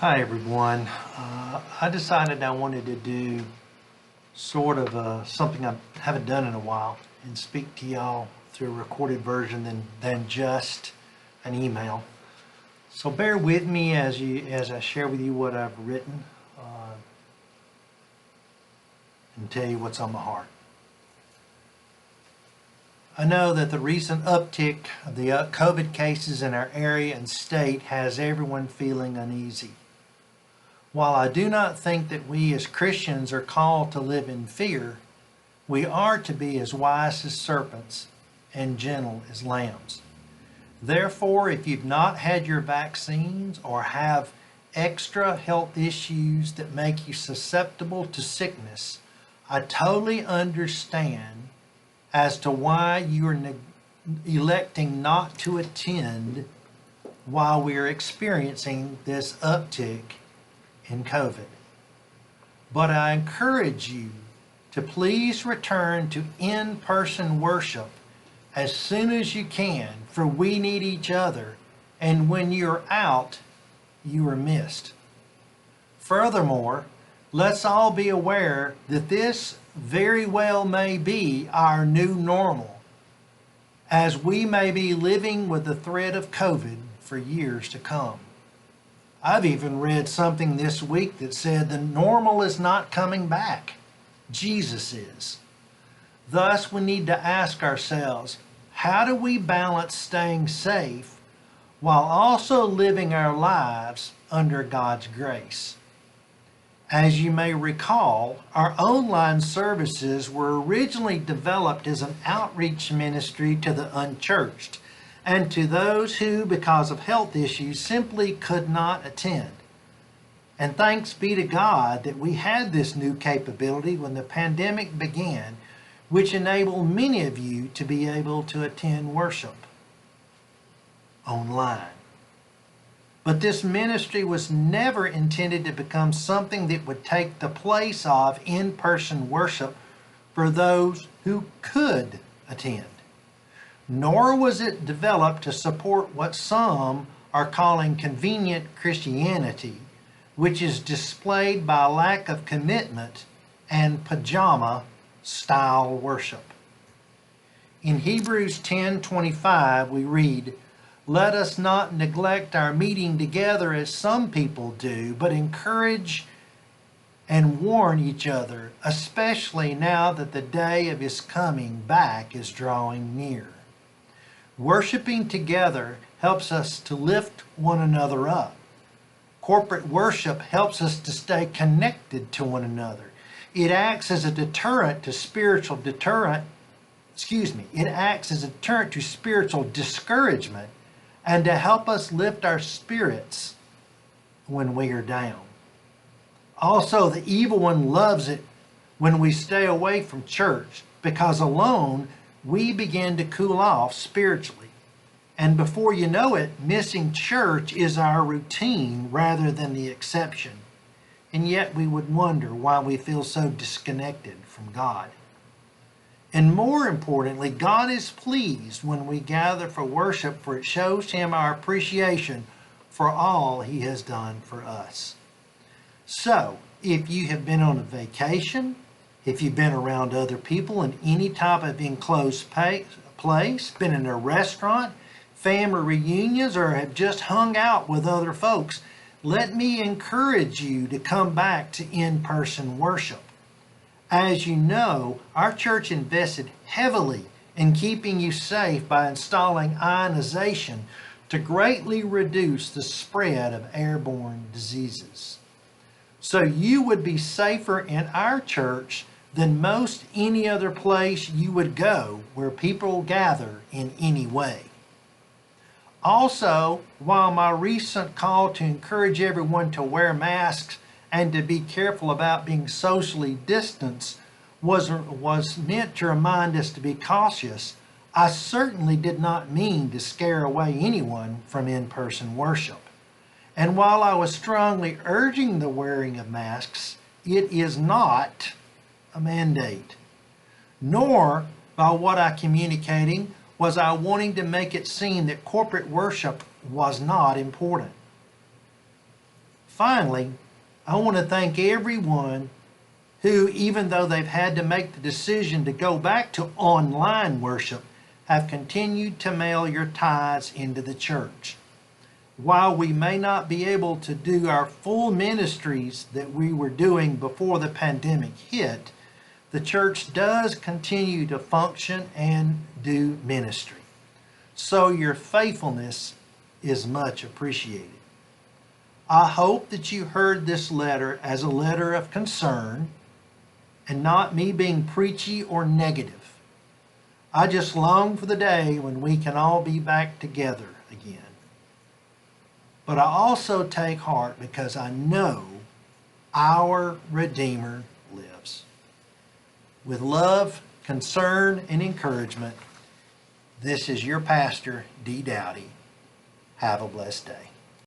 Hi everyone. I decided I wanted to do sort of something I haven't done in a while and speak to y'all through a recorded version than just an email. So bear with me as I share with you what I've written and tell you what's on my heart. I know that the recent uptick of the COVID cases in our area and state has everyone feeling uneasy. While I do not think that we as Christians are called to live in fear, we are to be as wise as serpents and gentle as lambs. Therefore, if you've not had your vaccines or have extra health issues that make you susceptible to sickness, I totally understand as to why you are electing not to attend while we are experiencing this uptick in COVID. But I encourage you to please return to in-person worship as soon as you can, for we need each other, and when you're out, you are missed. Furthermore, let's all be aware that this very well may be our new normal, as we may be living with the threat of COVID for years to come. I've even read something this week that said the normal is not coming back. Jesus is. Thus, we need to ask ourselves, how do we balance staying safe while also living our lives under God's grace? As you may recall, our online services were originally developed as an outreach ministry to the unchurched and to those who, because of health issues, simply could not attend. And thanks be to God that we had this new capability when the pandemic began, which enabled many of you to be able to attend worship online. But this ministry was never intended to become something that would take the place of in-person worship for those who could attend. Nor was it developed to support what some are calling convenient Christianity, which is displayed by a lack of commitment and pajama-style worship. In Hebrews 10:25 we read, "Let us not neglect our meeting together as some people do, but encourage and warn each other, especially now that the day of his coming back is drawing near." Worshiping together helps us to lift one another up. Corporate worship helps us to stay connected to one another. It acts as a deterrent to spiritual discouragement and to help us lift our spirits when we are down. Also, the evil one loves it when we stay away from church, because alone we begin to cool off spiritually. And before you know it, missing church is our routine rather than the exception. And yet we would wonder why we feel so disconnected from God. And more importantly, God is pleased when we gather for worship, for it shows him our appreciation for all he has done for us. So, if you have been on a vacation, if you've been around other people in any type of enclosed place, been in a restaurant, family reunions, or have just hung out with other folks, let me encourage you to come back to in-person worship. As you know, our church invested heavily in keeping you safe by installing ionization to greatly reduce the spread of airborne diseases. So you would be safer in our church than most any other place you would go where people gather in any way. Also, while my recent call to encourage everyone to wear masks and to be careful about being socially distanced was meant to remind us to be cautious, I certainly did not mean to scare away anyone from in-person worship. And while I was strongly urging the wearing of masks, it is not a mandate. Nor, by what I'm communicating, was I wanting to make it seem that corporate worship was not important. Finally, I want to thank everyone who, even though they've had to make the decision to go back to online worship, have continued to mail your tithes into the church. While we may not be able to do our full ministries that we were doing before the pandemic hit, the church does continue to function and do ministry. So your faithfulness is much appreciated. I hope that you heard this letter as a letter of concern and not me being preachy or negative. I just long for the day when we can all be back together again. But I also take heart because I know our Redeemer lives. With love, concern, and encouragement, this is your pastor, D. Dowdy. Have a blessed day.